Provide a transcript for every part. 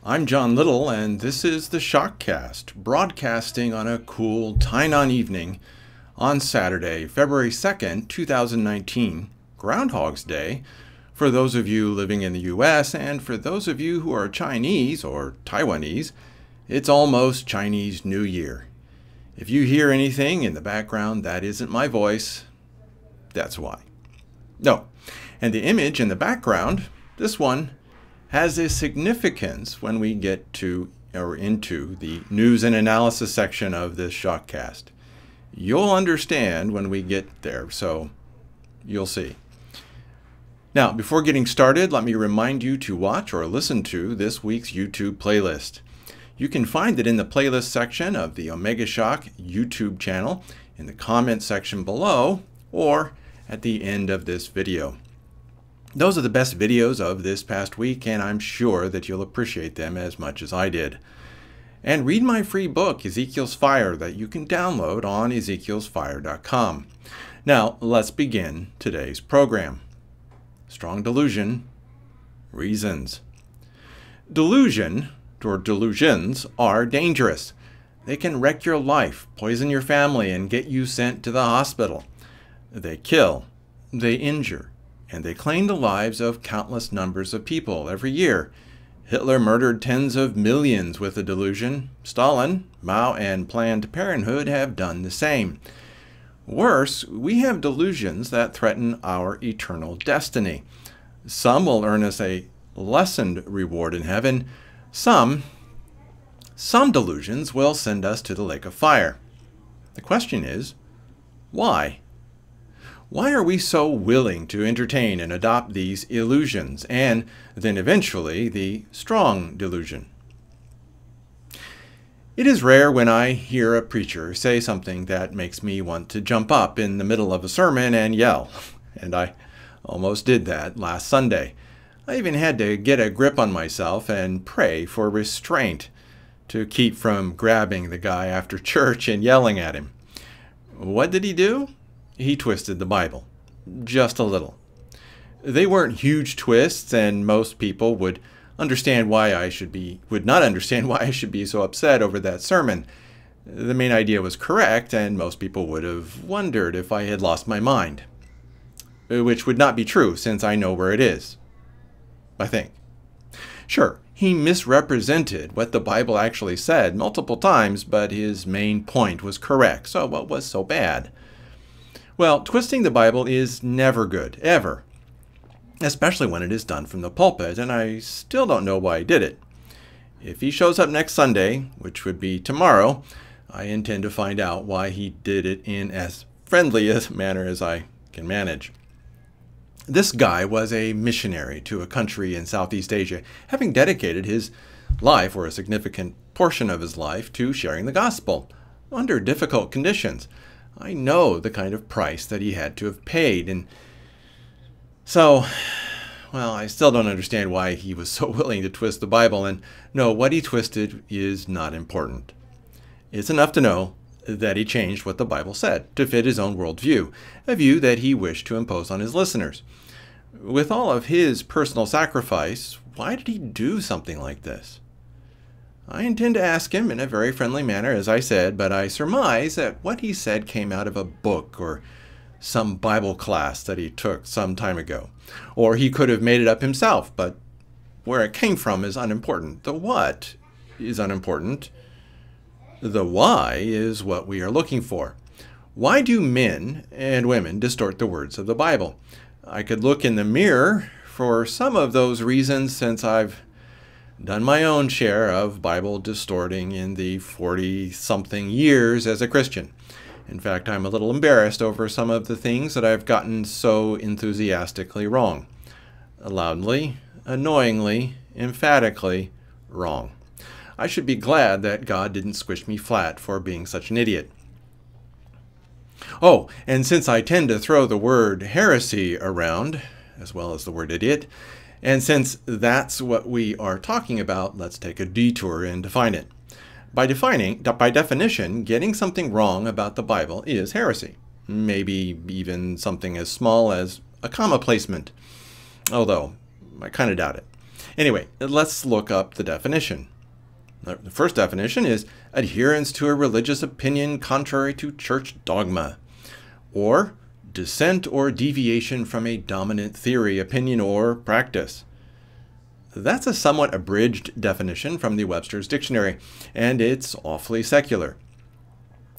I'm John Little, and this is the ShockCast, broadcasting on a cool Tainan evening on Saturday, February 2nd, 2019, Groundhog's Day, for those of you living in the US, and for those of you who are Chinese or Taiwanese, it's almost Chinese New Year. If you hear anything in the background that isn't my voice, that's why. No, and the image in the background, this one, has a significance when we get to or into the news and analysis section of this ShockCast. You'll understand when we get there, so you'll see. Now, before getting started, let me remind you to watch or listen to this week's YouTube playlist. You can find it in the playlist section of the Omega Shock YouTube channel, in the comment section below, or at the end of this video. Those are the best videos of this past week, and I'm sure that you'll appreciate them as much as I did. And read my free book, Ezekiel's Fire, that you can download on ezekielsfire.com. Now, let's begin today's program. Strong Delusion, Reasons. Delusion, or delusions, are dangerous. They can wreck your life, poison your family, and get you sent to the hospital. They kill, they injure, and they claim the lives of countless numbers of people every year. Hitler murdered tens of millions with a delusion. Stalin, Mao, and Planned Parenthood have done the same. Worse, we have delusions that threaten our eternal destiny. Some will earn us a lessened reward in heaven. Some delusions will send us to the lake of fire. The question is, why? Why are we so willing to entertain and adopt these illusions, and then eventually the strong delusion? It is rare when I hear a preacher say something that makes me want to jump up in the middle of a sermon and yell, and I almost did that last Sunday. I even had to get a grip on myself and pray for restraint to keep from grabbing the guy after church and yelling at him. What did he do? He twisted the Bible. Just a little. They weren't huge twists, and most people would not understand why I should be so upset over that sermon. The main idea was correct, and most people would have wondered if I had lost my mind. Which would not be true, since I know where it is. I think. Sure, he misrepresented what the Bible actually said multiple times, but his main point was correct, so what was so bad? Well, twisting the Bible is never good, ever. Especially when it is done from the pulpit, and I still don't know why he did it. If he shows up next Sunday, which would be tomorrow, I intend to find out why he did it in as friendly a manner as I can manage. This guy was a missionary to a country in Southeast Asia, having dedicated his life, or a significant portion of his life, to sharing the gospel under difficult conditions. I know the kind of price that he had to have paid, and so, well, I still don't understand why he was so willing to twist the Bible, and no, what he twisted is not important. It's enough to know that he changed what the Bible said to fit his own worldview, a view that he wished to impose on his listeners. With all of his personal sacrifice, why did he do something like this? I intend to ask him in a very friendly manner, as I said, but I surmise that what he said came out of a book or some Bible class that he took some time ago. Or he could have made it up himself, but where it came from is unimportant. The what is unimportant. The why is what we are looking for. Why do men and women distort the words of the Bible? I could look in the mirror for some of those reasons, since I've done my own share of Bible distorting in the 40-something years as a Christian. In fact, I'm a little embarrassed over some of the things that I've gotten so enthusiastically wrong. Loudly, annoyingly, emphatically wrong. I should be glad that God didn't squish me flat for being such an idiot. Oh, and since I tend to throw the word heresy around, as well as the word idiot, and since that's what we are talking about, let's take a detour and define it. By definition, getting something wrong about the Bible is heresy. Maybe even something as small as a comma placement. Although, I kind of doubt it. Anyway, let's look up the definition. The first definition is adherence to a religious opinion contrary to church dogma, or dissent or deviation from a dominant theory, opinion, or practice. That's a somewhat abridged definition from the Webster's Dictionary, and it's awfully secular.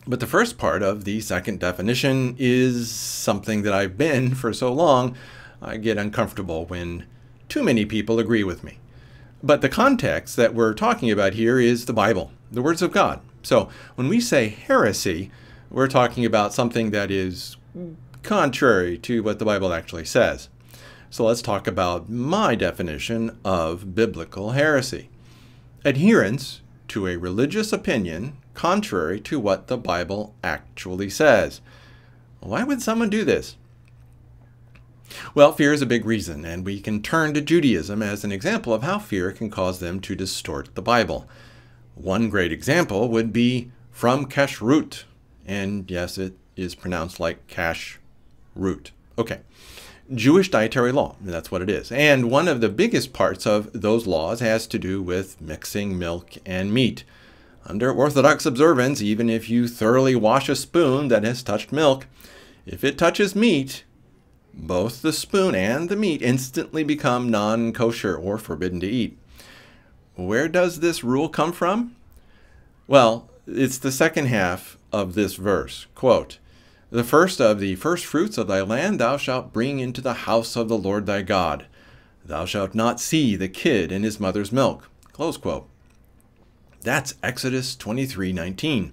But the first part of the second definition is something that I've been for so long, I get uncomfortable when too many people agree with me. But the context that we're talking about here is the Bible, the words of God. So when we say heresy, we're talking about something that is contrary to what the Bible actually says. So let's talk about my definition of biblical heresy. Adherence to a religious opinion contrary to what the Bible actually says. Why would someone do this? Well, fear is a big reason, and we can turn to Judaism as an example of how fear can cause them to distort the Bible. One great example would be from kashrut, and yes, it is pronounced like cash-root. Okay, Jewish dietary law, that's what it is. And one of the biggest parts of those laws has to do with mixing milk and meat. Under Orthodox observance, even if you thoroughly wash a spoon that has touched milk, if it touches meat, both the spoon and the meat instantly become non-kosher or forbidden to eat. Where does this rule come from? Well, it's the second half of this verse. Quote, "The first of the first fruits of thy land thou shalt bring into the house of the Lord thy God. Thou shalt not see the kid in his mother's milk." Close quote. That's Exodus 23:19.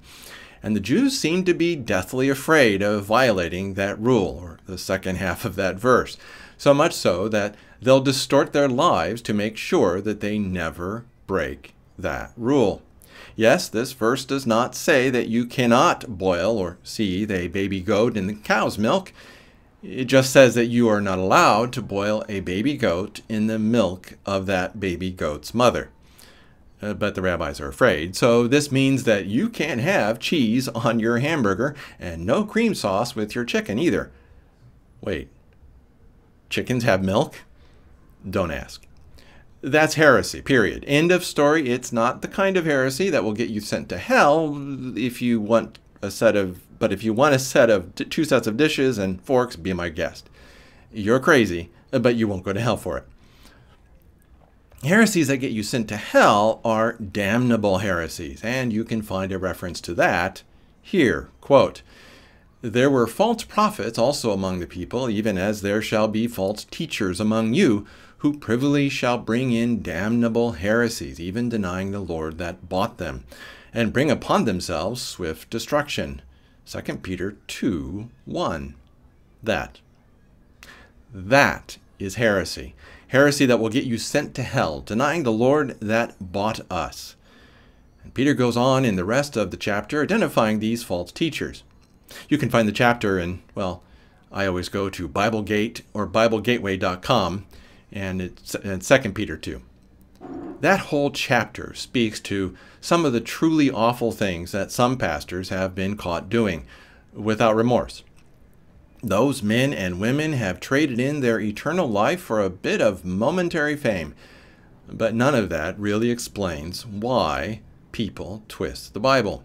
And the Jews seem to be deathly afraid of violating that rule, or the second half of that verse, so much so that they'll distort their lives to make sure that they never break that rule. Yes, this verse does not say that you cannot boil or seethe a baby goat in the cow's milk. It just says that you are not allowed to boil a baby goat in the milk of that baby goat's mother. But the rabbis are afraid. So this means that you can't have cheese on your hamburger and no cream sauce with your chicken either. Wait, chickens have milk? Don't ask. That's heresy, period. End of story. It's not the kind of heresy that will get you sent to hell if you want a set of, but if you want a set of two sets of dishes and forks, be my guest. You're crazy, but you won't go to hell for it. Heresies that get you sent to hell are damnable heresies, and you can find a reference to that here. Quote, "There were false prophets also among the people, even as there shall be false teachers among you, who privily shall bring in damnable heresies, even denying the Lord that bought them, and bring upon themselves swift destruction." 2 Peter 2:1. That is heresy. Heresy that will get you sent to hell, denying the Lord that bought us. And Peter goes on in the rest of the chapter identifying these false teachers. You can find the chapter in, well, I always go to BibleGate or BibleGateway.com, and it's in 2 Peter 2. That whole chapter speaks to some of the truly awful things that some pastors have been caught doing without remorse. Those men and women have traded in their eternal life for a bit of momentary fame, but none of that really explains why people twist the Bible.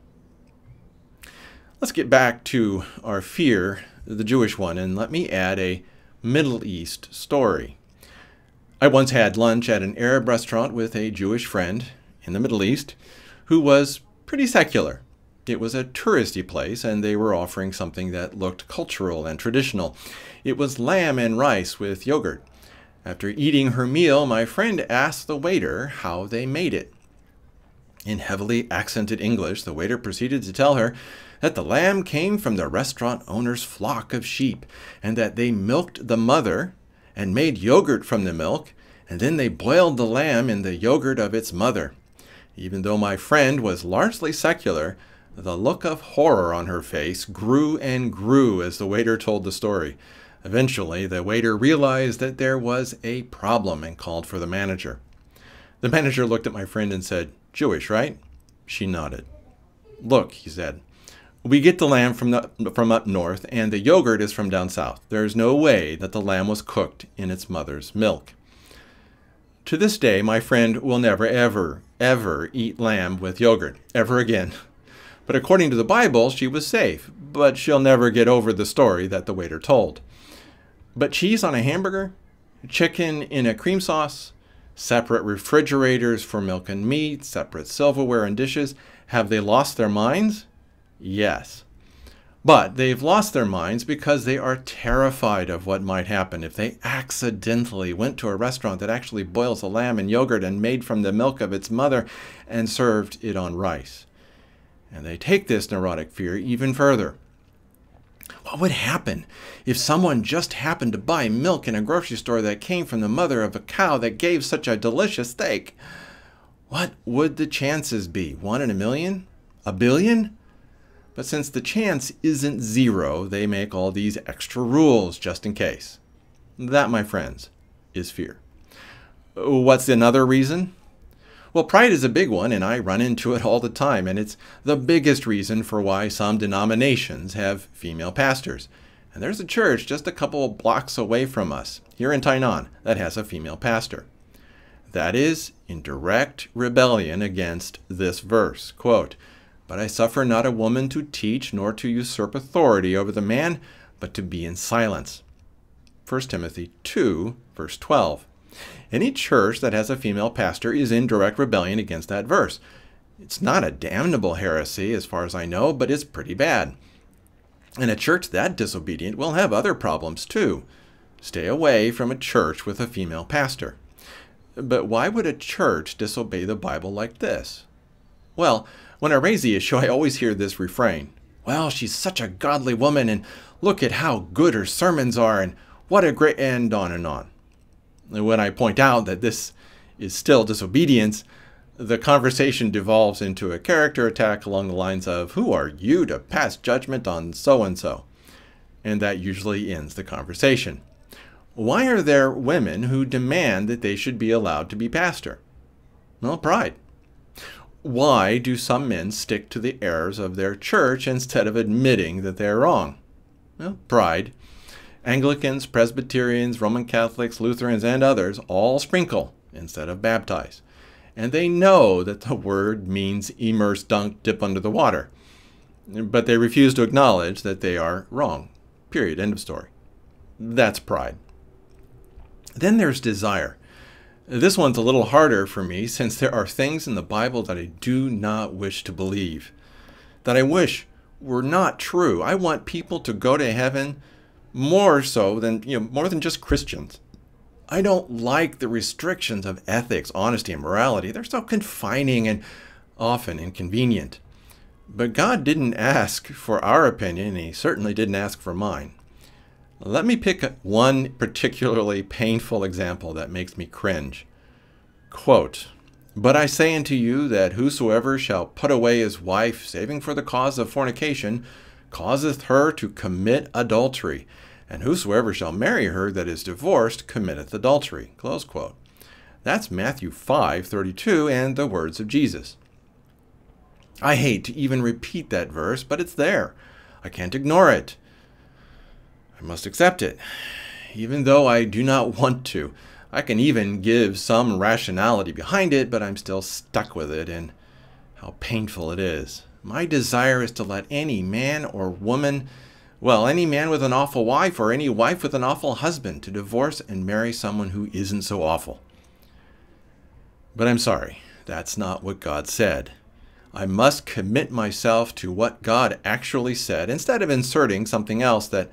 Let's get back to our fear, the Jewish one, and let me add a Middle East story. I once had lunch at an Arab restaurant with a Jewish friend in the Middle East who was pretty secular. It was a touristy place, and they were offering something that looked cultural and traditional. It was lamb and rice with yogurt. After eating her meal, my friend asked the waiter how they made it. In heavily accented English, the waiter proceeded to tell her that the lamb came from the restaurant owner's flock of sheep, and that they milked the mother and made yogurt from the milk, and then they boiled the lamb in the yogurt of its mother. Even though my friend was largely secular, the look of horror on her face grew and grew as the waiter told the story. Eventually, the waiter realized that there was a problem and called for the manager. The manager looked at my friend and said, "Jewish, right?" She nodded. "Look," he said, "we get the lamb from up north, and the yogurt is from down south. There's no way that the lamb was cooked in its mother's milk." To this day, my friend will never, ever, ever eat lamb with yogurt, ever again. But according to the Bible, she was safe, but she'll never get over the story that the waiter told. But cheese on a hamburger? Chicken in a cream sauce? Separate refrigerators for milk and meat? Separate silverware and dishes? Have they lost their minds? Yes. But they've lost their minds because they are terrified of what might happen if they accidentally went to a restaurant that actually boils a lamb in yogurt and made from the milk of its mother and served it on rice. And they take this neurotic fear even further. What would happen if someone just happened to buy milk in a grocery store that came from the mother of a cow that gave such a delicious steak? What would the chances be? 1 in a million? A billion? But since the chance isn't zero, they make all these extra rules just in case. That, my friends, is fear. What's another reason? Well, pride is a big one, and I run into it all the time, and it's the biggest reason for why some denominations have female pastors. And there's a church just a couple of blocks away from us, here in Tainan, that has a female pastor. That is in direct rebellion against this verse. Quote, "But I suffer not a woman to teach, nor to usurp authority over the man, but to be in silence." 1 Timothy 2, verse 12. Any church that has a female pastor is in direct rebellion against that verse. It's not a damnable heresy as far as I know, but it's pretty bad. And a church that disobedient will have other problems too. Stay away from a church with a female pastor. But why would a church disobey the Bible like this? Well, when I raise the issue, I always hear this refrain. Well, she's such a godly woman, and look at how good her sermons are, and what a great... and on and on. And when I point out that this is still disobedience, the conversation devolves into a character attack along the lines of, "Who are you to pass judgment on so-and-so?" And that usually ends the conversation. Why are there women who demand that they should be allowed to be pastor? Well, pride. Why do some men stick to the errors of their church instead of admitting that they're wrong? Well, pride. Anglicans, Presbyterians, Roman Catholics, Lutherans, and others all sprinkle instead of baptize. And they know that the word means immerse, dunk, dip under the water. But they refuse to acknowledge that they are wrong. Period. End of story. That's pride. Then there's desire. This one's a little harder for me since there are things in the Bible that I do not wish to believe, that I wish were not true. I want people to go to heaven more so than, more than just Christians. I don't like the restrictions of ethics, honesty, and morality. They're so confining and often inconvenient. But God didn't ask for our opinion, and He certainly didn't ask for mine. Let me pick one particularly painful example that makes me cringe. Quote, "But I say unto you that whosoever shall put away his wife, saving for the cause of fornication, causeth her to commit adultery, and whosoever shall marry her that is divorced committeth adultery." Close quote. That's Matthew 5:32 and the words of Jesus. I hate to even repeat that verse, but it's there. I can't ignore it. I must accept it, even though I do not want to. I can even give some rationality behind it, but I'm still stuck with it, and how painful it is. My desire is to let any man or woman, any man with an awful wife or any wife with an awful husband, to divorce and marry someone who isn't so awful. But I'm sorry, that's not what God said. I must commit myself to what God actually said instead of inserting something else that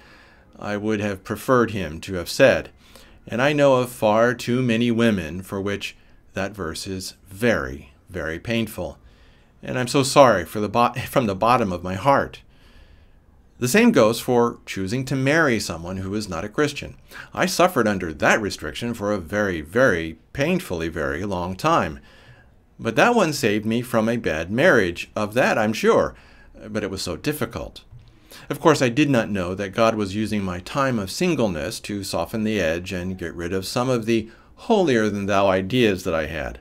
I would have preferred Him to have said. And I know of far too many women for which that verse is very, very painful. And I'm so sorry from the bottom of my heart. The same goes for choosing to marry someone who is not a Christian. I suffered under that restriction for a very, very painfully very long time. But that one saved me from a bad marriage. Of that, I'm sure. But it was so difficult. Of course, I did not know that God was using my time of singleness to soften the edge and get rid of some of the holier-than-thou ideas that I had.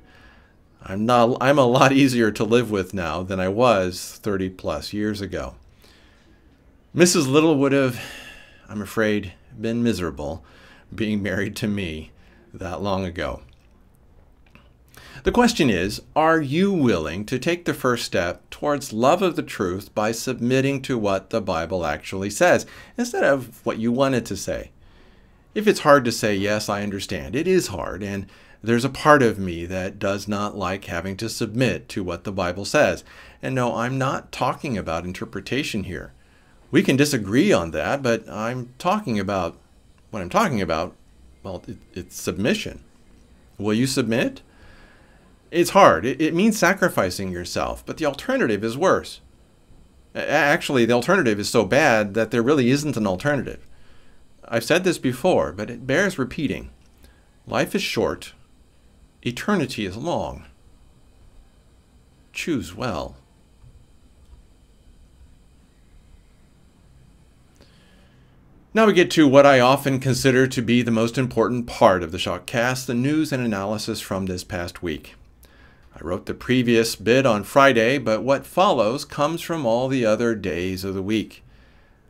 I'm a lot easier to live with now than I was 30-plus years ago. Mrs. Little would have, I'm afraid, been miserable being married to me that long ago. The question is, are you willing to take the first step towards love of the truth by submitting to what the Bible actually says, instead of what you wanted to say? If it's hard to say, yes, I understand, it is hard, and there's a part of me that does not like having to submit to what the Bible says. And no, I'm not talking about interpretation here. We can disagree on that, but what I'm talking about, well, it's submission. Will you submit? It's hard. It means sacrificing yourself, but the alternative is worse. Actually, the alternative is so bad that there really isn't an alternative. I've said this before, but it bears repeating. Life is short. Eternity is long. Choose well. Now we get to what I often consider to be the most important part of the ShockCast, the news and analysis from this past week. I wrote the previous bit on Friday, but what follows comes from all the other days of the week.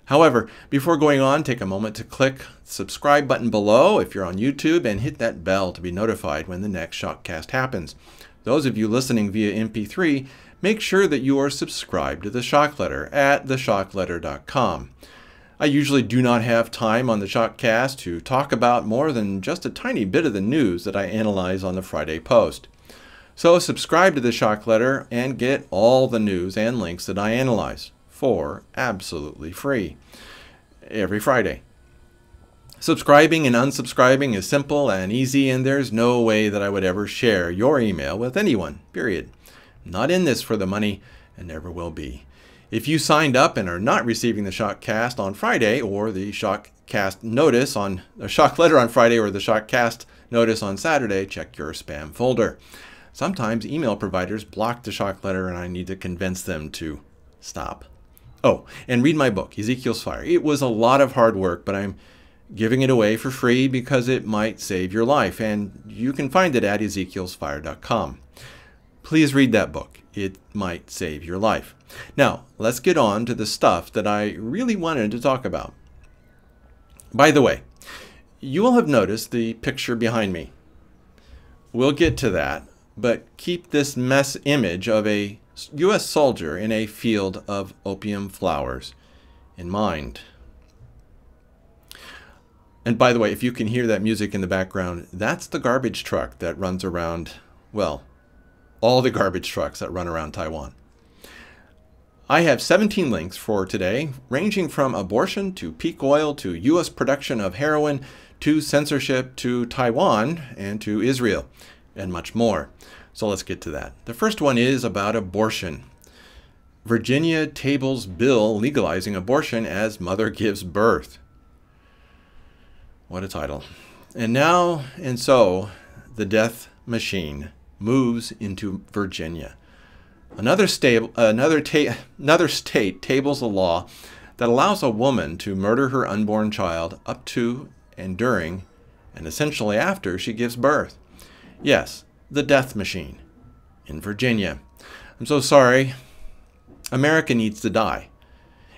However, before going on, take a moment to click the subscribe button below if you're on YouTube and hit that bell to be notified when the next ShockCast happens. Those of you listening via MP3, make sure that you are subscribed to the Shock Letter at theshockletter.com. I usually do not have time on the ShockCast to talk about more than just a tiny bit of the news that I analyze on the Friday post. So subscribe to the Shock Letter and get all the news and links that I analyze for absolutely free every Friday. Subscribing and unsubscribing is simple and easy, and there's no way that I would ever share your email with anyone, period. I'm not in this for the money and never will be. If you signed up and are not receiving the ShockCast on Friday, or the ShockCast notice on the Shock Letter on Friday, or the ShockCast notice on Saturday, check your spam folder. Sometimes email providers block the Shock Letter and I need to convince them to stop. Oh, and read my book, Ezekiel's Fire. It was a lot of hard work, but I'm giving it away for free because it might save your life, and you can find it at ezekielsfire.com. Please read that book. It might save your life. Now, let's get on to the stuff that I really wanted to talk about. By the way, you will have noticed the picture behind me. We'll get to that, but keep this mess image of a U.S. soldier in a field of opium flowers in mind. And by the way, if you can hear that music in the background, that's the garbage truck that runs around, well, all the garbage trucks that run around Taiwan. I have 17 links for today, ranging from abortion to peak oil to U.S. production of heroin to censorship to Taiwan and to Israel, and much more. So let's get to that. The first one is about abortion. Virginia tables bill legalizing abortion as mother gives birth. What a title. And so the death machine moves into Virginia. Another state tables a law that allows a woman to murder her unborn child up to and during and essentially after she gives birth. Yes, the death machine in Virginia. I'm so sorry. America needs to die.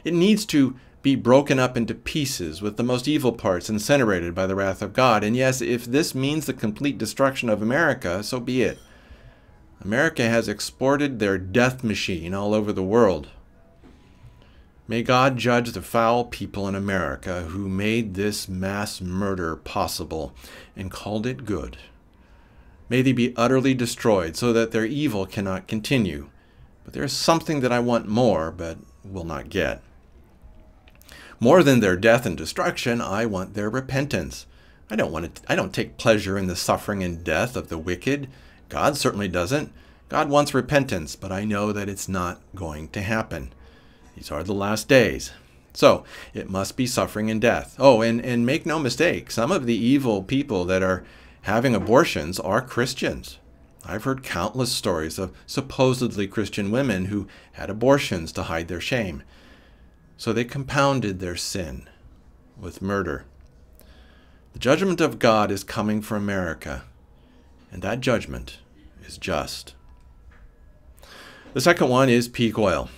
It needs to be broken up into pieces with the most evil parts incinerated by the wrath of God. And yes, if this means the complete destruction of America, so be it. America has exported their death machine all over the world. May God judge the foul people in America who made this mass murder possible and called it good. May they be utterly destroyed so that their evil cannot continue. But there is something that I want more, but will not get. More than their death and destruction, I want their repentance. I don't take pleasure in the suffering and death of the wicked. God certainly doesn't. God wants repentance, but I know that it's not going to happen. These are the last days. So it must be suffering and death. Oh, and make no mistake, some of the evil people that are having abortions are Christians. I've heard countless stories of supposedly Christian women who had abortions to hide their shame. So they compounded their sin with murder. The judgment of God is coming for America, and that judgment is just. The second one is peak oil.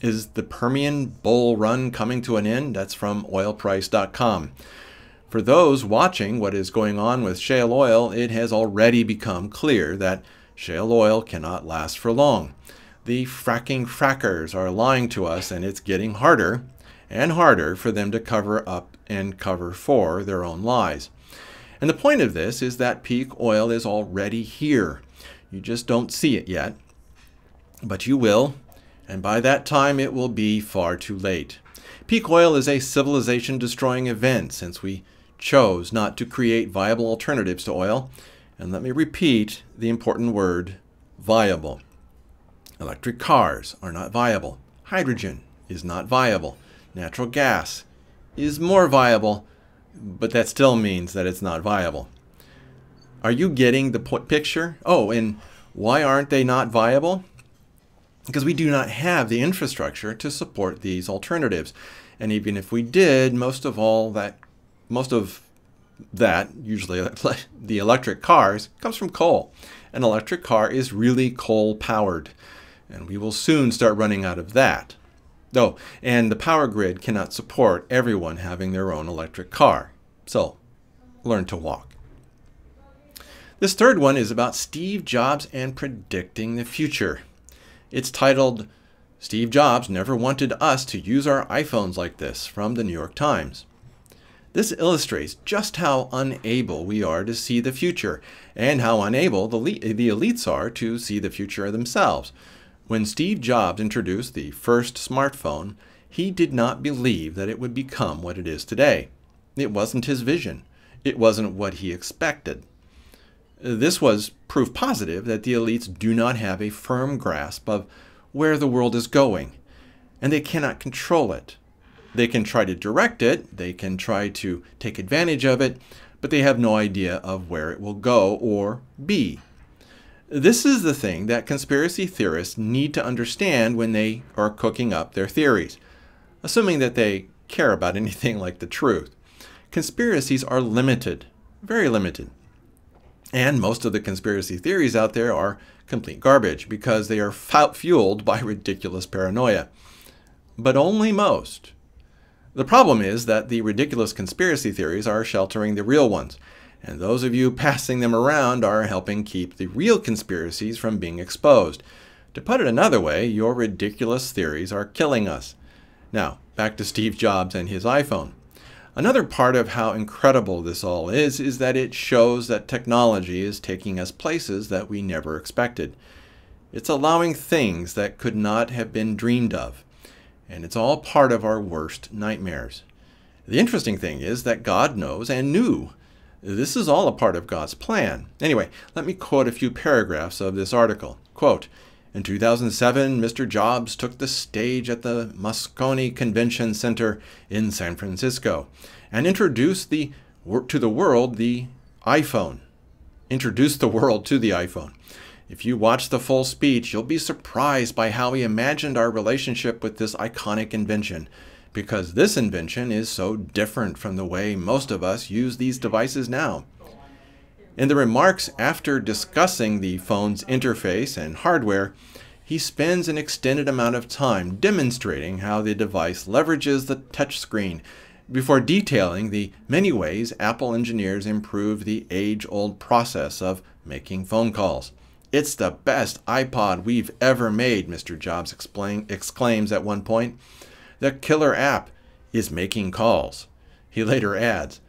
Is the Permian bull run coming to an end? That's from oilprice.com. For those watching what is going on with shale oil, it has already become clear that shale oil cannot last for long. The fracking frackers are lying to us, and it's getting harder and harder for them to cover up and cover for their own lies. And the point of this is that peak oil is already here. You just don't see it yet, but you will, and by that time it will be far too late. Peak oil is a civilization-destroying event since we chose not to create viable alternatives to oil. And let me repeat the important word, viable. Electric cars are not viable. Hydrogen is not viable. Natural gas is more viable, but that still means that it's not viable. Are you getting the picture? Oh, and why aren't they not viable? Because we do not have the infrastructure to support these alternatives. And even if we did, most of that, usually the electric cars, comes from coal. An electric car is really coal powered, and we will soon start running out of that. Oh, and the power grid cannot support everyone having their own electric car. So, learn to walk. This third one is about Steve Jobs and predicting the future. It's titled, "Steve Jobs Never Wanted Us to Use Our iPhones Like This," from the New York Times. This illustrates just how unable we are to see the future, and how unable the elites are to see the future themselves. When Steve Jobs introduced the first smartphone, he did not believe that it would become what it is today. It wasn't his vision. It wasn't what he expected. This was proof positive that the elites do not have a firm grasp of where the world is going, and they cannot control it. They can try to direct it, they can try to take advantage of it, but they have no idea of where it will go or be. This is the thing that conspiracy theorists need to understand when they are cooking up their theories, assuming that they care about anything like the truth. Conspiracies are limited, very limited. And most of the conspiracy theories out there are complete garbage because they are fueled by ridiculous paranoia. But only most. The problem is that the ridiculous conspiracy theories are sheltering the real ones, and those of you passing them around are helping keep the real conspiracies from being exposed. To put it another way, your ridiculous theories are killing us. Now, back to Steve Jobs and his iPhone. Another part of how incredible this all is that it shows that technology is taking us places that we never expected. It's allowing things that could not have been dreamed of. And it's all part of our worst nightmares. The interesting thing is that God knows and knew. This is all a part of God's plan. Anyway, let me quote a few paragraphs of this article. Quote, "In 2007, Mr. Jobs took the stage at the Moscone Convention Center in San Francisco and introduced to the world the iPhone. Introduced the world to the iPhone. If you watch the full speech, you'll be surprised by how he imagined our relationship with this iconic invention, because this invention is so different from the way most of us use these devices now." In the remarks after discussing the phone's interface and hardware, he spends an extended amount of time demonstrating how the device leverages the touchscreen before detailing the many ways Apple engineers improved the age-old process of making phone calls. "It's the best iPod we've ever made," Mr. Jobs exclaims at one point. "The killer app is making calls." He later adds,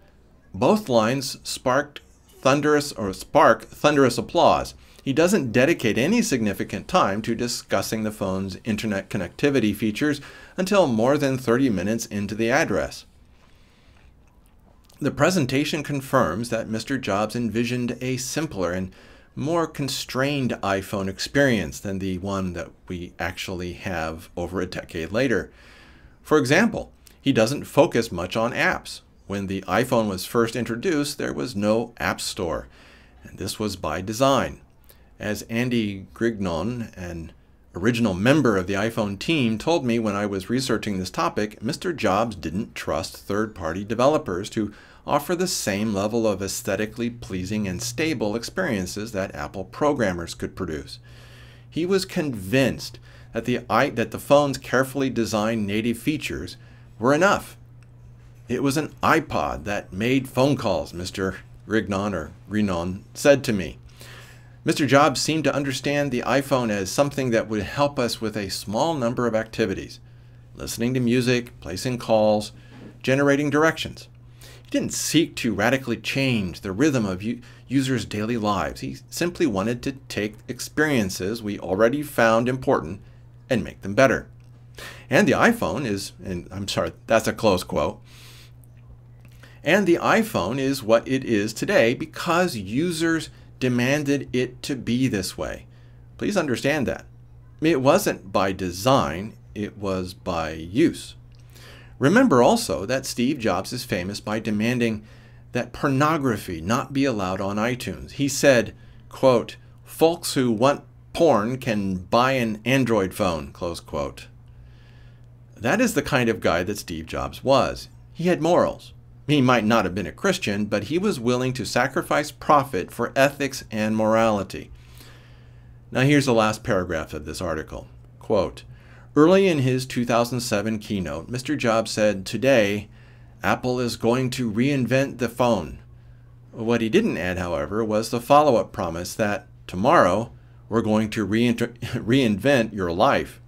both lines spark thunderous applause. He doesn't dedicate any significant time to discussing the phone's internet connectivity features until more than 30 minutes into the address. The presentation confirms that Mr. Jobs envisioned a simpler and more constrained iPhone experience than the one that we actually have over a decade later. For example, he doesn't focus much on apps. When the iPhone was first introduced, there was no App Store, and this was by design. As Andy Grignon, an original member of the iPhone team, told me when I was researching this topic, Mr. Jobs didn't trust third-party developers to offer the same level of aesthetically pleasing and stable experiences that Apple programmers could produce. He was convinced that the phone's carefully designed native features were enough. It was an iPod that made phone calls, Mr. Rignon said to me. Mr. Jobs seemed to understand the iPhone as something that would help us with a small number of activities: listening to music, placing calls, generating directions. He didn't seek to radically change the rhythm of users' daily lives. He simply wanted to take experiences we already found important and make them better. And the iPhone is, and I'm sorry, that's a close quote. And the iPhone is what it is today because users demanded it to be this way. Please understand that. It wasn't by design, it was by use. Remember also that Steve Jobs is famous by demanding that pornography not be allowed on iTunes. He said, quote, "Folks who want porn can buy an Android phone," close quote. That is the kind of guy that Steve Jobs was. He had morals. He might not have been a Christian, but he was willing to sacrifice profit for ethics and morality. Now here's the last paragraph of this article. Quote, "Early in his 2007 keynote, Mr. Jobs said, 'Today, Apple is going to reinvent the phone.' What he didn't add, however, was the follow-up promise that tomorrow we're going to reinvent your life.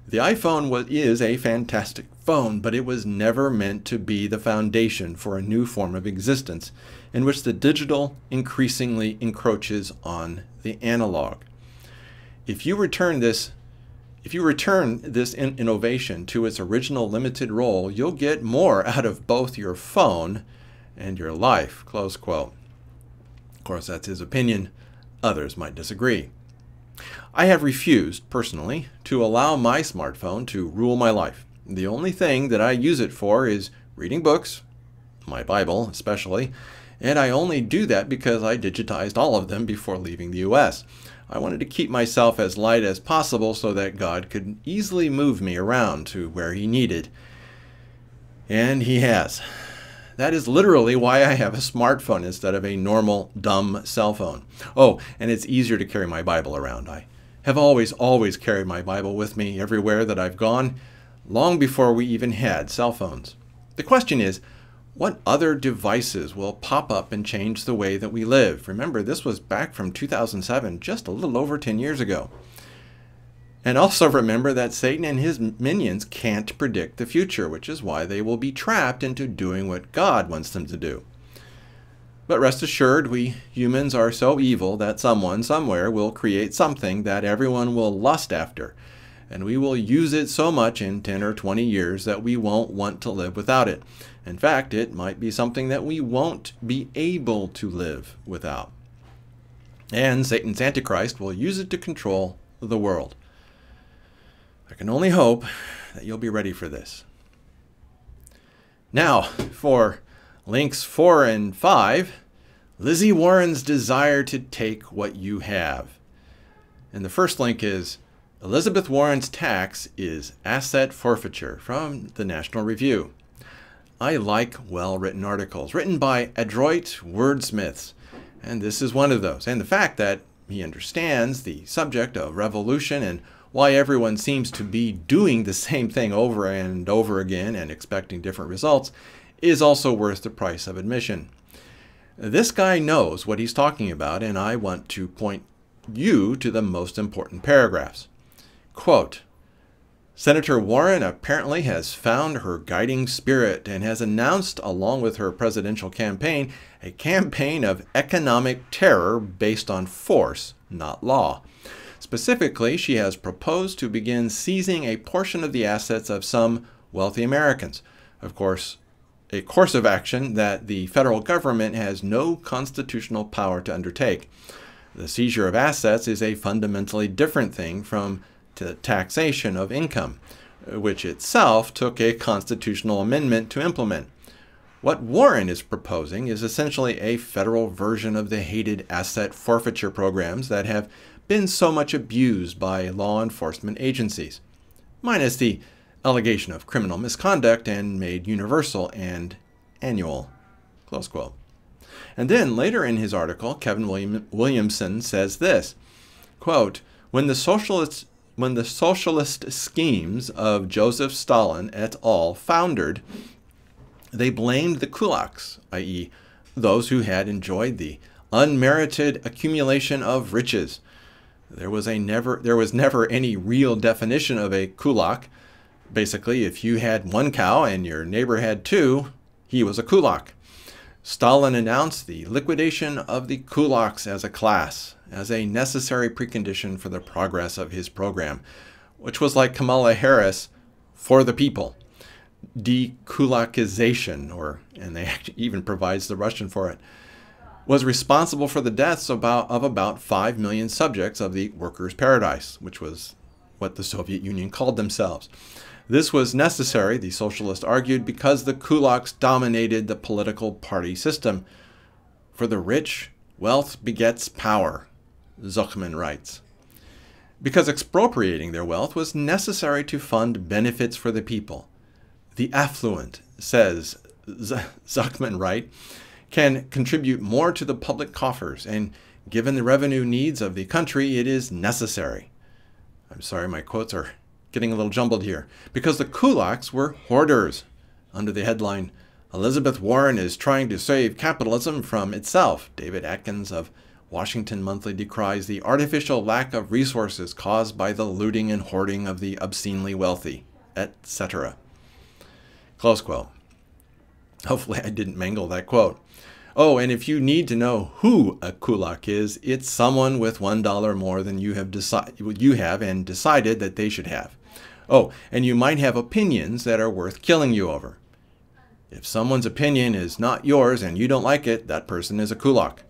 The iPhone is a fantastic phone, but it was never meant to be the foundation for a new form of existence in which the digital increasingly encroaches on the analog. If you return this innovation to its original limited role, you'll get more out of both your phone and your life," close quote. Of course, that's his opinion. Others might disagree. I have refused, personally, to allow my smartphone to rule my life. The only thing that I use it for is reading books, my Bible especially, and I only do that because I digitized all of them before leaving the U.S. I wanted to keep myself as light as possible so that God could easily move me around to where He needed. And He has. That is literally why I have a smartphone instead of a normal, dumb cell phone. Oh, and it's easier to carry my Bible around. I have always carried my Bible with me everywhere that I've gone, long before we even had cell phones. The question is, what other devices will pop up and change the way that we live? Remember, this was back from 2007, just a little over 10 years ago. And also remember that Satan and his minions can't predict the future, which is why they will be trapped into doing what God wants them to do. But rest assured, we humans are so evil that someone somewhere will create something that everyone will lust after, and we will use it so much in 10 or 20 years that we won't want to live without it. In fact, it might be something that we won't be able to live without. And Satan's Antichrist will use it to control the world. I can only hope that you'll be ready for this. Now, for links 4 and 5, Lizzie Warren's desire to take what you have. And the first link is Elizabeth Warren's tax is asset forfeiture from the National Review. I like well-written articles, written by adroit wordsmiths, and this is one of those. And the fact that he understands the subject of revolution and why everyone seems to be doing the same thing over and over again and expecting different results is also worth the price of admission. This guy knows what he's talking about, and I want to point you to the most important paragraphs. Quote, Senator Warren apparently has found her guiding spirit and has announced, along with her presidential campaign, a campaign of economic terror based on force, not law. Specifically, she has proposed to begin seizing a portion of the assets of some wealthy Americans. Of course, a course of action that the federal government has no constitutional power to undertake. The seizure of assets is a fundamentally different thing from the taxation of income, which itself took a constitutional amendment to implement. What Warren is proposing is essentially a federal version of the hated asset forfeiture programs that have been so much abused by law enforcement agencies, minus the allegation of criminal misconduct and made universal and annual, close quote. And then later in his article, Kevin Williamson says this, quote, when the socialist schemes of Joseph Stalin et al. Foundered, They blamed the kulaks, i.e., those who had enjoyed the unmerited accumulation of riches. There was never any real definition of a kulak. Basically, if you had one cow and your neighbor had two, he was a kulak. Stalin announced the liquidation of the kulaks as a class, as a necessary precondition for the progress of his program, which was like Kamala Harris, for the people. Dekulakization, and they even provides the Russian for it, was responsible for the deaths of about 5 million subjects of the workers' paradise, which was what the Soviet Union called themselves. This was necessary, the socialists argued, because the kulaks dominated the political party system. For the rich, wealth begets power, Zuckman writes. Because expropriating their wealth was necessary to fund benefits for the people. The affluent, says Zuckman, can contribute more to the public coffers, and given the revenue needs of the country, it is necessary. I'm sorry, my quotes are getting a little jumbled here. Because the kulaks were hoarders. Under the headline, Elizabeth Warren is trying to save capitalism from itself. David Atkins of Washington Monthly decries the artificial lack of resources caused by the looting and hoarding of the obscenely wealthy, etc. Close quote. Hopefully I didn't mangle that quote. Oh, and if you need to know who a kulak is, it's someone with $1 more than you have and decided that they should have. Oh, and you might have opinions that are worth killing you over. If someone's opinion is not yours and you don't like it, that person is a kulak.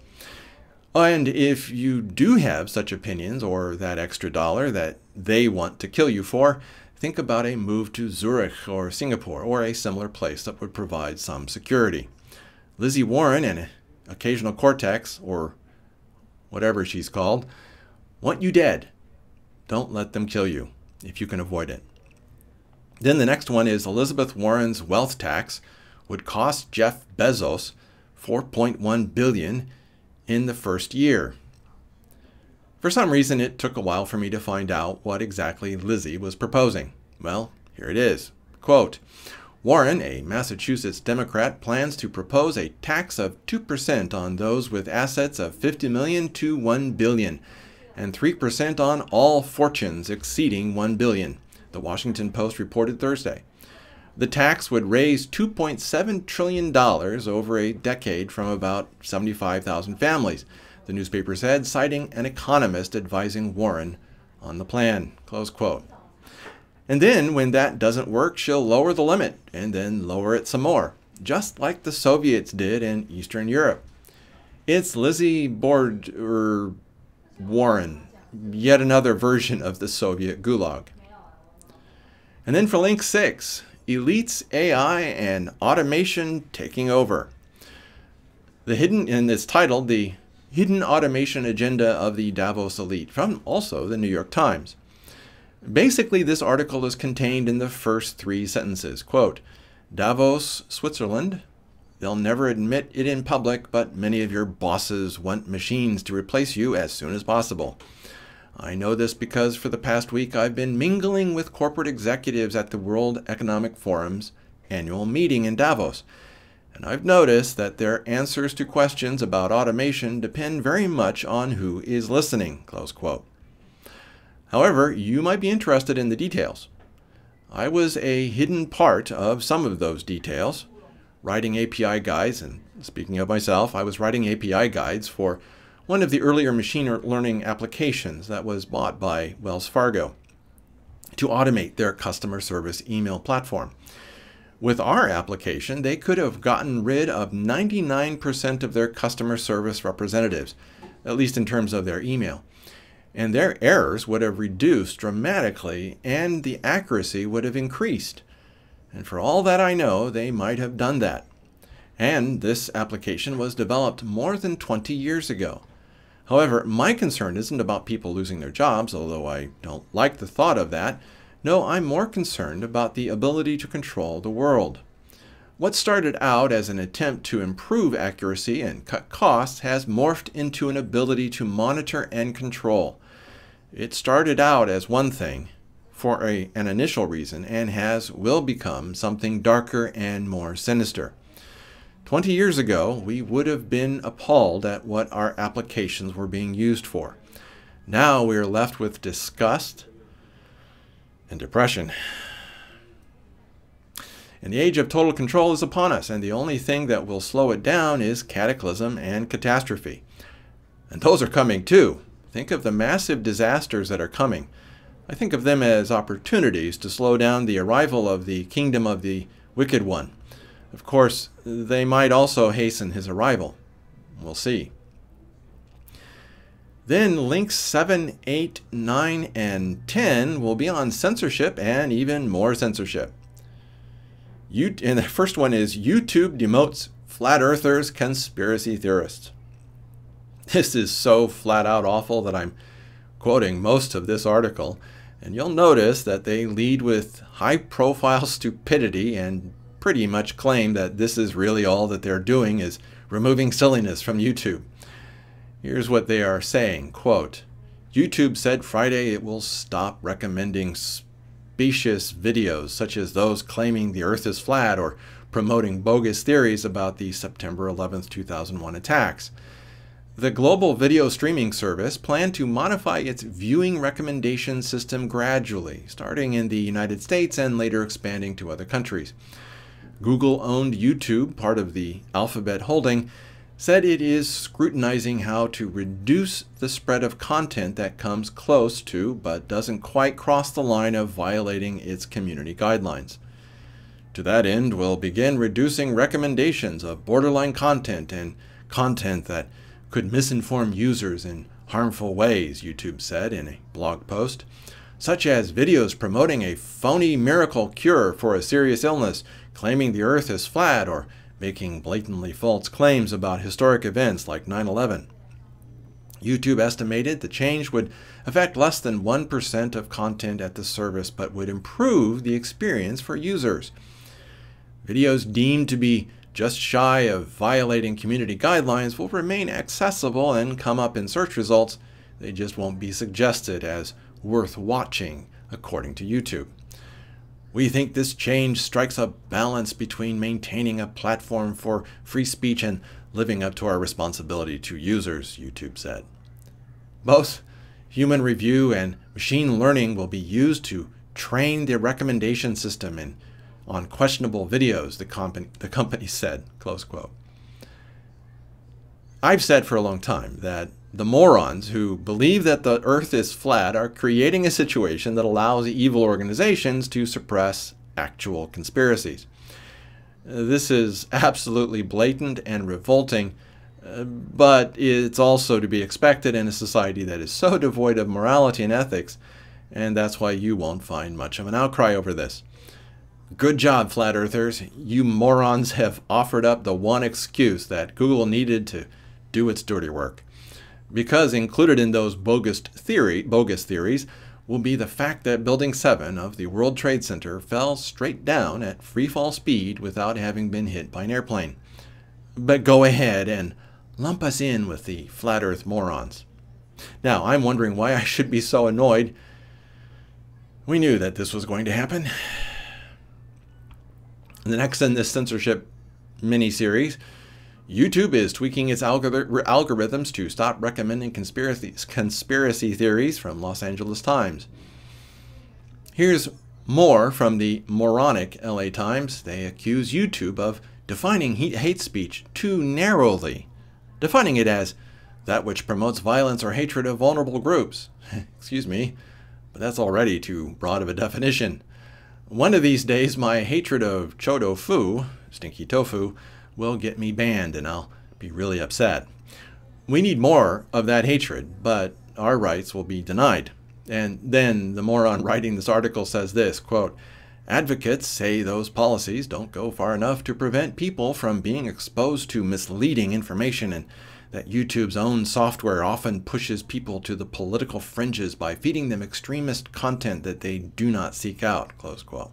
And if you do have such opinions or that extra dollar that they want to kill you for, think about a move to Zurich or Singapore or a similar place that would provide some security. Lizzie Warren and Occasional Cortex, or whatever she's called, want you dead. Don't let them kill you if you can avoid it. Then the next one is Elizabeth Warren's wealth tax would cost Jeff Bezos $4.1 billion in the first year. For some reason, it took a while for me to find out what exactly Lizzie was proposing. Well, here it is. Quote, Warren, a Massachusetts Democrat, plans to propose a tax of 2% on those with assets of $50 million to $1 billion and 3% on all fortunes exceeding $1 billion, the Washington Post reported Thursday. The tax would raise $2.7 trillion over a decade from about 75,000 families, the newspaper said, citing an economist advising Warren on the plan. Close quote. And then, when that doesn't work, she'll lower the limit and then lower it some more, just like the Soviets did in Eastern Europe. It's Lizzie Warren, yet another version of the Soviet gulag. And then for link 6, elites, AI, and automation taking over. And it's titled The Hidden Automation Agenda of the Davos Elite, from also the New York Times. Basically, this article is contained in the first 3 sentences. Quote, Davos, Switzerland. They'll never admit it in public, but many of your bosses want machines to replace you as soon as possible. I know this because for the past week I've been mingling with corporate executives at the World Economic Forum's annual meeting in Davos, and I've noticed that their answers to questions about automation depend very much on who is listening. Close quote. However, you might be interested in the details. I was a hidden part of some of those details, writing API guides, and speaking of myself, I was writing API guides for one of the earlier machine learning applications that was bought by Wells Fargo to automate their customer service email platform. With our application, they could have gotten rid of 99% of their customer service representatives, at least in terms of their email. And their errors would have reduced dramatically and the accuracy would have increased. And for all that I know, they might have done that. And this application was developed more than 20 years ago. However, my concern isn't about people losing their jobs, although I don't like the thought of that. No, I'm more concerned about the ability to control the world. What started out as an attempt to improve accuracy and cut costs has morphed into an ability to monitor and control. It started out as one thing for an initial reason and will become something darker and more sinister. 20 years ago, we would have been appalled at what our applications were being used for. Now we are left with disgust and depression. And the age of total control is upon us, and the only thing that will slow it down is cataclysm and catastrophe. And those are coming too. Think of the massive disasters that are coming. I think of them as opportunities to slow down the arrival of the kingdom of the wicked one. Of course, they might also hasten his arrival. We'll see. Then links 7, 8, 9, and 10 will be on censorship and even more censorship. And the first one is YouTube demotes flat earthers, conspiracy theorists. This is so flat out awful that I'm quoting most of this article, and you'll notice that they lead with high-profile stupidity and pretty much claim that this is really all that they're doing is removing silliness from YouTube. Here's what they are saying, quote, YouTube said Friday it will stop recommending specious videos such as those claiming the earth is flat or promoting bogus theories about the September 11, 2001 attacks. The global video streaming service planned to modify its viewing recommendation system gradually, starting in the United States and later expanding to other countries. Google-owned YouTube, part of the Alphabet holding, said it is scrutinizing how to reduce the spread of content that comes close to but doesn't quite cross the line of violating its community guidelines. To that end, we'll begin reducing recommendations of borderline content and content that could misinform users in harmful ways, YouTube said in a blog post, such as videos promoting a phony miracle cure for a serious illness, claiming the earth is flat, or making blatantly false claims about historic events like 9/11. YouTube estimated the change would affect less than 1% of content at the service, but would improve the experience for users. Videos deemed to be just shy of violating community guidelines will remain accessible and come up in search results. They just won't be suggested as worth watching, according to YouTube. We think this change strikes a balance between maintaining a platform for free speech and living up to our responsibility to users, YouTube said. Both human review and machine learning will be used to train the recommendation system on questionable videos, the company said, close quote. I've said for a long time that the morons who believe that the earth is flat are creating a situation that allows evil organizations to suppress actual conspiracies. This is absolutely blatant and revolting, but it's also to be expected in a society that is so devoid of morality and ethics, and that's why you won't find much of an outcry over this. Good job, flat earthers. You morons have offered up the one excuse that Google needed to do its dirty work. Because included in those bogus theories will be the fact that Building 7 of the World Trade Center fell straight down at freefall speed without having been hit by an airplane. But go ahead and lump us in with the flat earth morons. Now, I'm wondering why I should be so annoyed. We knew that this was going to happen. Next in this censorship mini-series, YouTube is tweaking its algorithms to stop recommending conspiracy theories from Los Angeles Times. Here's more from the moronic LA Times. They accuse YouTube of defining hate speech too narrowly, defining it as that which promotes violence or hatred of vulnerable groups. Excuse me, but that's already too broad of a definition. One of these days, my hatred of chodofu, stinky tofu, will get me banned, and I'll be really upset. We need more of that hatred, but our rights will be denied. And then the moron writing this article says this, quote, advocates say those policies don't go far enough to prevent people from being exposed to misleading information, and that YouTube's own software often pushes people to the political fringes by feeding them extremist content that they do not seek out, close quote.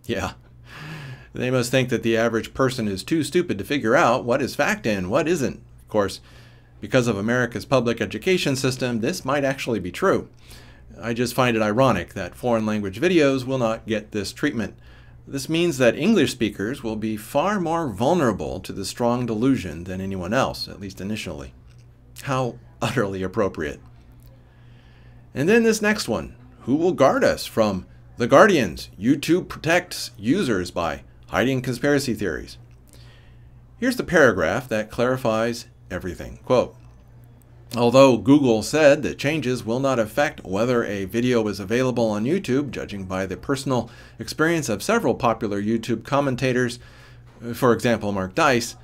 Yeah. They must think that the average person is too stupid to figure out what is fact and what isn't. Of course, because of America's public education system, this might actually be true. I just find it ironic that foreign language videos will not get this treatment. This means that English speakers will be far more vulnerable to the strong delusion than anyone else, at least initially. How utterly appropriate. And then this next one. Who will guard us from the Guardians? YouTube protects users by hiding conspiracy theories. Here's the paragraph that clarifies everything. Quote, although Google said that changes will not affect whether a video is available on YouTube, judging by the personal experience of several popular YouTube commentators, for example, Mark Dice,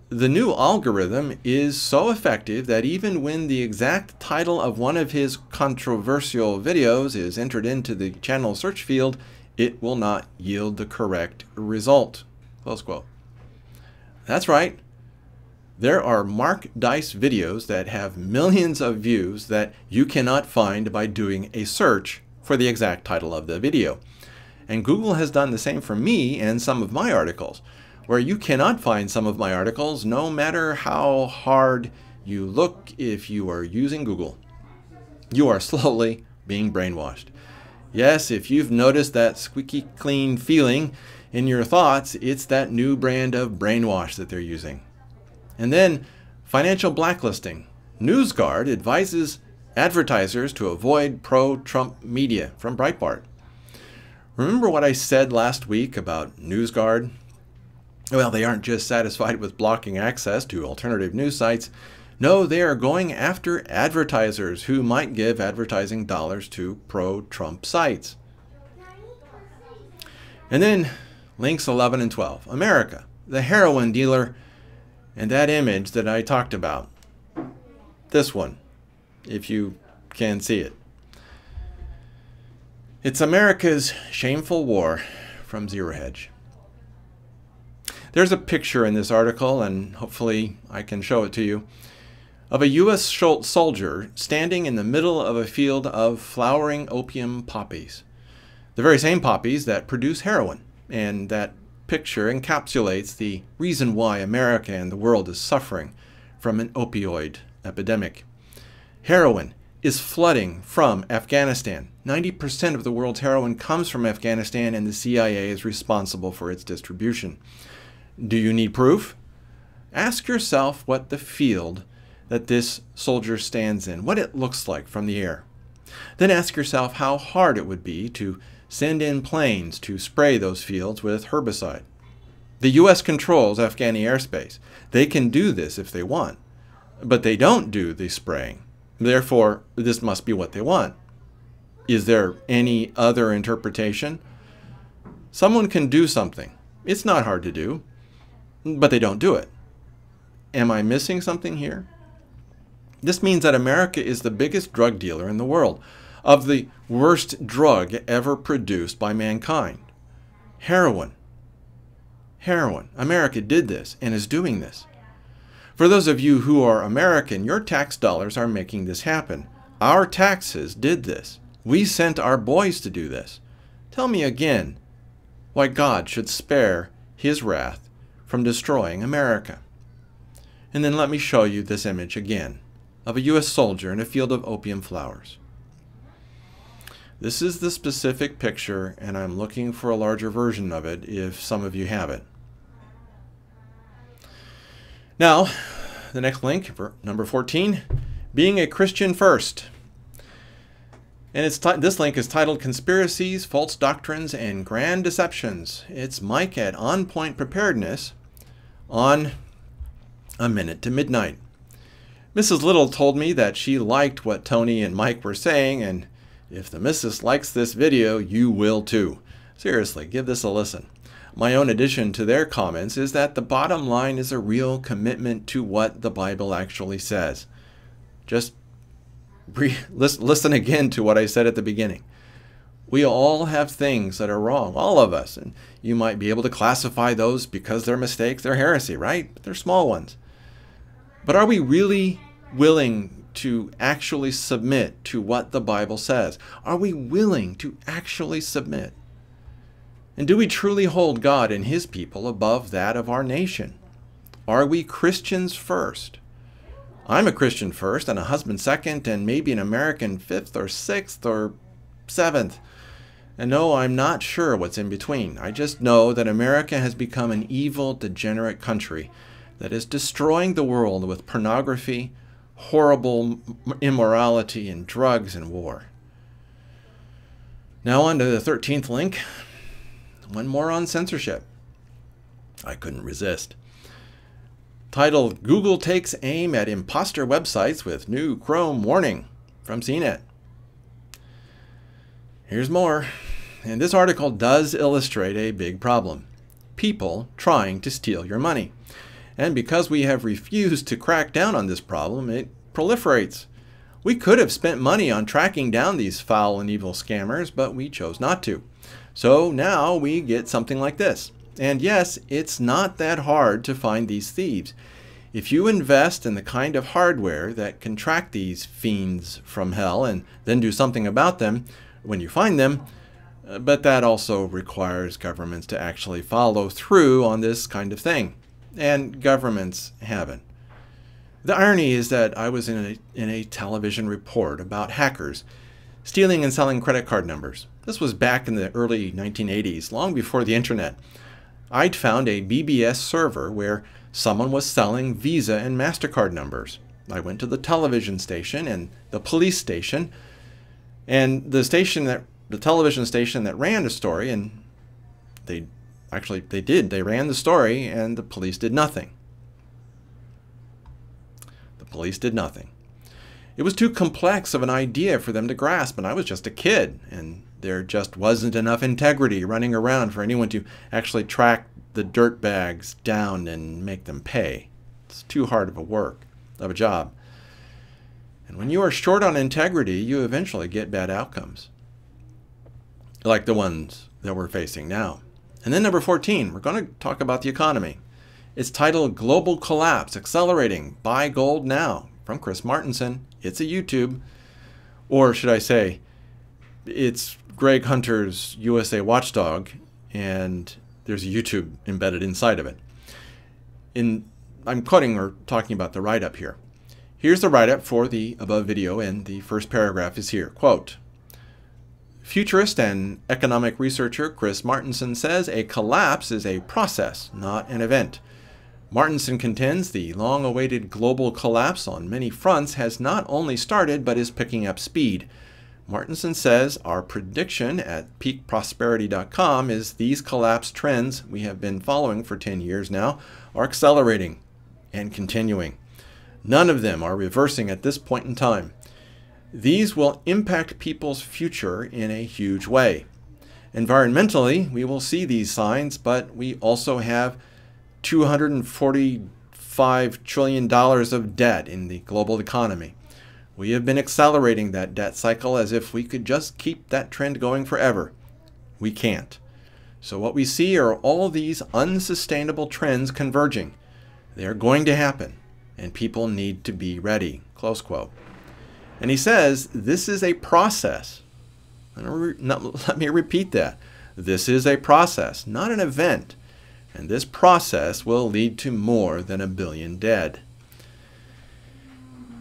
the new algorithm is so effective that even when the exact title of one of his controversial videos is entered into the channel search field, it will not yield the correct result. Close quote. That's right. There are Mark Dice videos that have millions of views that you cannot find by doing a search for the exact title of the video. And Google has done the same for me and some of my articles, where you cannot find some of my articles no matter how hard you look if you are using Google. You are slowly being brainwashed. Yes, if you've noticed that squeaky clean feeling in your thoughts, it's that new brand of brainwash that they're using. And then financial blacklisting. NewsGuard advises advertisers to avoid pro-Trump media, from Breitbart. Remember what I said last week about NewsGuard? Well, they aren't just satisfied with blocking access to alternative news sites. No, they are going after advertisers who might give advertising dollars to pro-Trump sites. And then links 11 and 12. America, the heroin dealer, and that image that I talked about. This one, if you can see it. It's America's shameful war from Zero Hedge. There's a picture in this article, and hopefully I can show it to you, of a U.S. soldier standing in the middle of a field of flowering opium poppies. The very same poppies that produce heroin. And that picture encapsulates the reason why America and the world is suffering from an opioid epidemic. Heroin is flooding from Afghanistan. 90% of the world's heroin comes from Afghanistan, and the CIA is responsible for its distribution. Do you need proof? Ask yourself what the field that this soldier stands in, what it looks like from the air. Then ask yourself how hard it would be to send in planes to spray those fields with herbicide. The U.S. controls Afghani airspace. They can do this if they want, but they don't do the spraying. Therefore, this must be what they want. Is there any other interpretation? Someone can do something. It's not hard to do, but they don't do it. Am I missing something here? This means that America is the biggest drug dealer in the world, of the worst drug ever produced by mankind. Heroin. Heroin. America did this and is doing this. For those of you who are American, your tax dollars are making this happen. Our taxes did this. We sent our boys to do this. Tell me again why God should spare his wrath from destroying America. And then let me show you this image again of a U.S. soldier in a field of opium flowers. This is the specific picture, and I'm looking for a larger version of it if some of you have it. Now, the next link, number 14, Being a Christian First. And this link is titled Conspiracies, False Doctrines, and Grand Deceptions. It's Mike at On Point Preparedness on A Minute to Midnight. Mrs. Little told me that she liked what Tony and Mike were saying, and if the missus likes this video, you will too. Seriously, give this a listen. My own addition to their comments is that the bottom line is a real commitment to what the Bible actually says. Just listen again to what I said at the beginning. We all have things that are wrong, all of us, and you might be able to classify those because they're mistakes, they're heresy, right? But they're small ones. But are we really willing to actually submit to what the Bible says? Are we willing to actually submit? And do we truly hold God and his people above that of our nation? Are we Christians first? I'm a Christian first, and a husband second, and maybe an American fifth or sixth or seventh. And no, I'm not sure what's in between. I just know that America has become an evil, degenerate country that is destroying the world with pornography, horrible immorality, and drugs and war. Now on to the 13th link. One more on censorship. I couldn't resist. Titled, Google Takes Aim at Imposter Websites with New Chrome Warning, from CNET. Here's more. And this article does illustrate a big problem. People trying to steal your money. And because we have refused to crack down on this problem, it proliferates. We could have spent money on tracking down these foul and evil scammers, but we chose not to. So now we get something like this. And yes, it's not that hard to find these thieves. If you invest in the kind of hardware that can track these fiends from hell and then do something about them when you find them, but that also requires governments to actually follow through on this kind of thing. And governments haven't. The irony is that I was in a television report about hackers stealing and selling credit card numbers. This was back in the early 1980s, long before the internet. I'd found a BBS server where someone was selling Visa and MasterCard numbers. I went to the television station and the police station, and the television station that ran the story, and they ran the story, and the police did nothing. The police did nothing. It was too complex of an idea for them to grasp, and I was just a kid, and there just wasn't enough integrity running around for anyone to actually track the dirtbags down and make them pay. It's too hard of a job. And when you are short on integrity, you eventually get bad outcomes, like the ones that we're facing now. And then number 14, we're going to talk about the economy. It's titled Global Collapse Accelerating. Buy Gold Now, from Chris Martenson. It's a YouTube, or should I say, it's Greg Hunter's USA Watchdog, and there's a YouTube embedded inside of it. I'm quoting or talking about the write-up here. Here's the write-up for the above video, and the first paragraph is here. Quote, futurist and economic researcher Chris Martenson says a collapse is a process, not an event. Martenson contends the long-awaited global collapse on many fronts has not only started but is picking up speed. Martenson says our prediction at peakprosperity.com is these collapse trends we have been following for 10 years now are accelerating and continuing. None of them are reversing at this point in time. These will impact people's future in a huge way. Environmentally, we will see these signs, but we also have $245 trillion of debt in the global economy. We have been accelerating that debt cycle as if we could just keep that trend going forever. We can't. So what we see are all these unsustainable trends converging. They are going to happen, and people need to be ready. Close quote. And he says this is a process. Let me repeat that. This is a process, not an event. And this process will lead to more than 1 billion dead.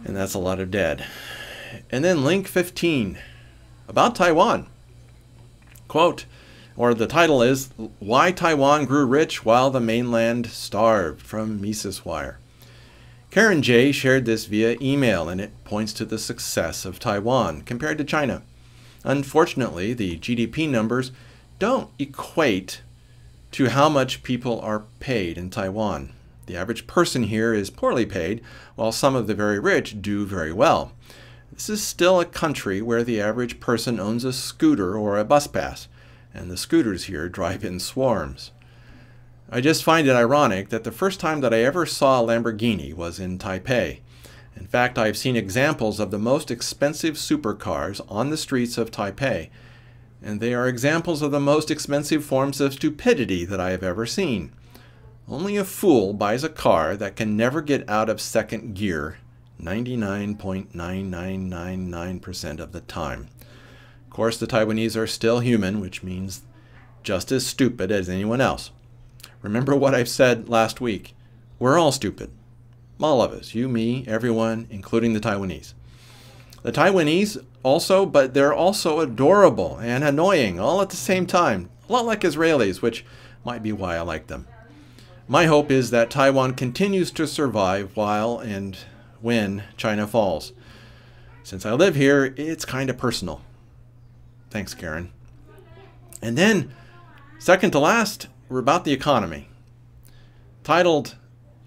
And that's a lot of dead. And then link 15, about Taiwan. Quote, or the title is, Why Taiwan Grew Rich While the Mainland Starved, from Mises Wire. Karen J. shared this via email, and it points to the success of Taiwan compared to China. Unfortunately, the GDP numbers don't equate to how much people are paid in Taiwan. The average person here is poorly paid, while some of the very rich do very well. This is still a country where the average person owns a scooter or a bus pass, and the scooters here drive in swarms. I just find it ironic that the first time that I ever saw a Lamborghini was in Taipei. In fact, I've seen examples of the most expensive supercars on the streets of Taipei, and they are examples of the most expensive forms of stupidity that I have ever seen. Only a fool buys a car that can never get out of second gear 99.9999% of the time. Of course, the Taiwanese are still human, which means just as stupid as anyone else. Remember what I've said last week. We're all stupid. All of us. You, me, everyone, including the Taiwanese. The Taiwanese also, but they're also adorable and annoying all at the same time. A lot like Israelis, which might be why I like them. My hope is that Taiwan continues to survive while and when China falls. Since I live here, it's kind of personal. Thanks, Karen. And then, second to last, we're about the economy. Titled,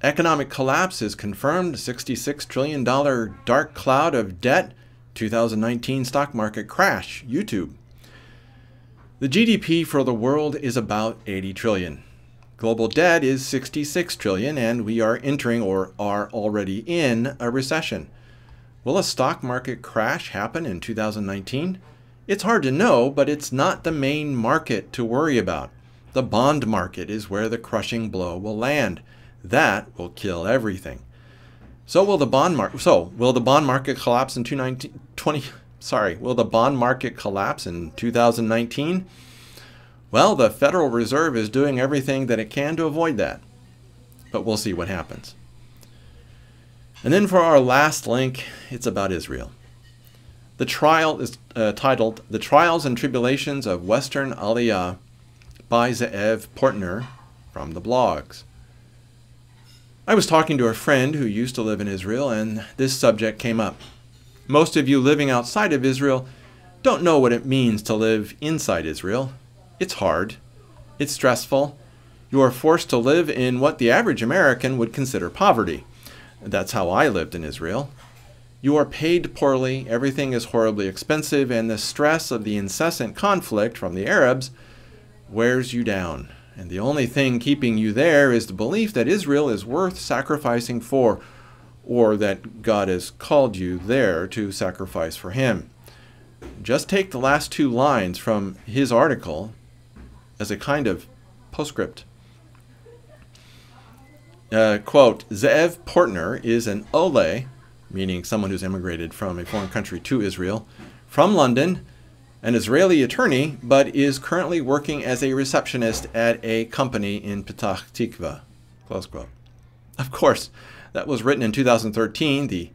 Economic Collapse is Confirmed, $66 trillion Dark Cloud of Debt, 2019 Stock Market Crash, YouTube. The GDP for the world is about 80 trillion. Global debt is 66 trillion, and we are entering or are already in a recession. Will a stock market crash happen in 2019? It's hard to know, but it's not the main market to worry about. The bond market is where the crushing blow will land. That will kill everything. Will the bond market collapse in 2019? Well, the Federal Reserve is doing everything that it can to avoid that. But we'll see what happens. And then for our last link, it's about Israel. The trial is titled The Trials and Tribulations of Western Aliyah by Ze'ev Portner from the blogs. I was talking to a friend who used to live in Israel, and this subject came up. Most of you living outside of Israel don't know what it means to live inside Israel. It's hard. It's stressful. You are forced to live in what the average American would consider poverty. That's how I lived in Israel. You are paid poorly, everything is horribly expensive, and the stress of the incessant conflict from the Arabs wears you down. And the only thing keeping you there is the belief that Israel is worth sacrificing for, or that God has called you there to sacrifice for him. Just take the last two lines from his article as a kind of postscript. Quote, Ze'ev Portner is an Ole, meaning someone who's immigrated from a foreign country to Israel, from London, an Israeli attorney, but is currently working as a receptionist at a company in Petah Tikva. Close quote. Of course, that was written in 2013. The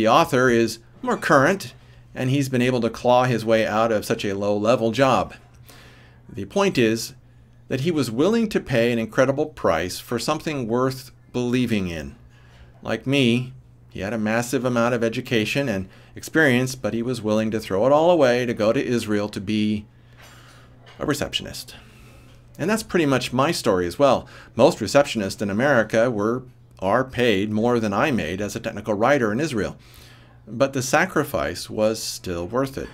author is more current, and he's been able to claw his way out of such a low-level job. The point is that he was willing to pay an incredible price for something worth believing in. Like me, he had a massive amount of education and experience, but he was willing to throw it all away to go to Israel to be a receptionist. And that's pretty much my story as well. Most receptionists in America are paid more than I made as a technical writer in Israel. But the sacrifice was still worth it.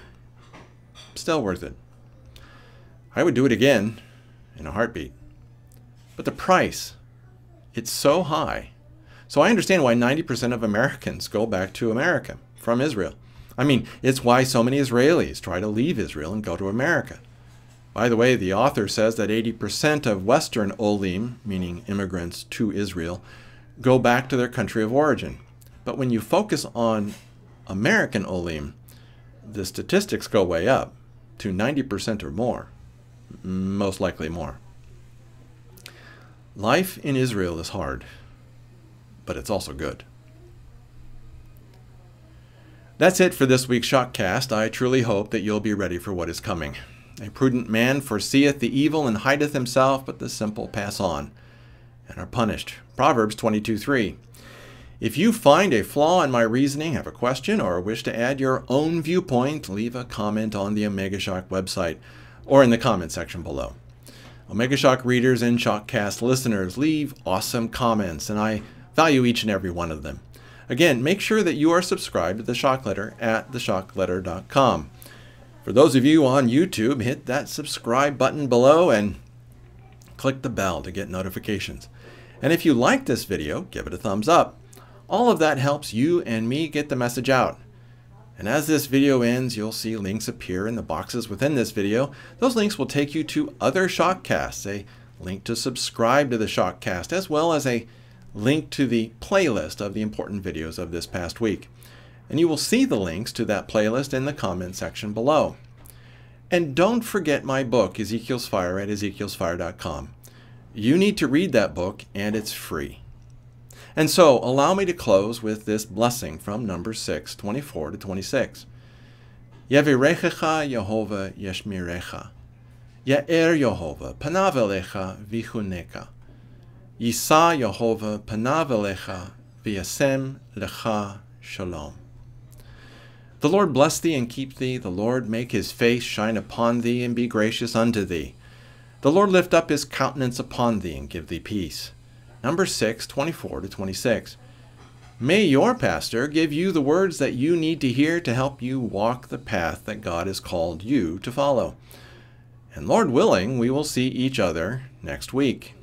Still worth it. I would do it again in a heartbeat. But the price, it's so high. So I understand why 90% of Americans go back to America from Israel. I mean, it's why so many Israelis try to leave Israel and go to America. By the way, the author says that 80% of Western Olim, meaning immigrants to Israel, go back to their country of origin. But when you focus on American Olim, the statistics go way up to 90% or more, most likely more. Life in Israel is hard, but it's also good. That's it for this week's ShockCast. I truly hope that you'll be ready for what is coming. A prudent man foreseeth the evil and hideth himself, but the simple pass on and are punished. Proverbs 22:3. If you find a flaw in my reasoning, have a question, or wish to add your own viewpoint, leave a comment on the Omega Shock website or in the comment section below. Omega Shock readers and ShockCast listeners leave awesome comments, and I value each and every one of them. Again, make sure that you are subscribed to the Shock Letter at theshockletter.com. For those of you on YouTube, hit that subscribe button below and click the bell to get notifications. And if you like this video, give it a thumbs up. All of that helps you and me get the message out. And as this video ends, you'll see links appear in the boxes within this video. Those links will take you to other ShockCasts, a link to subscribe to the ShockCast, as well as a link to the playlist of the important videos of this past week. And you will see the links to that playlist in the comment section below. And don't forget my book, Ezekiel's Fire, at ezekielsfire.com. You need to read that book, and it's free. And so, allow me to close with this blessing from Numbers 6, 24 to 26. Yavirechecha Yehovah yeshmirecha. Ya'er Yehovah panav elecha vichuneka. Yisa Yehovah panav elecha v'yasem lecha shalom. The Lord bless thee and keep thee. The Lord make his face shine upon thee and be gracious unto thee. The Lord lift up his countenance upon thee and give thee peace. Numbers 6, 24 to 26. May your pastor give you the words that you need to hear to help you walk the path that God has called you to follow. And Lord willing, we will see each other next week.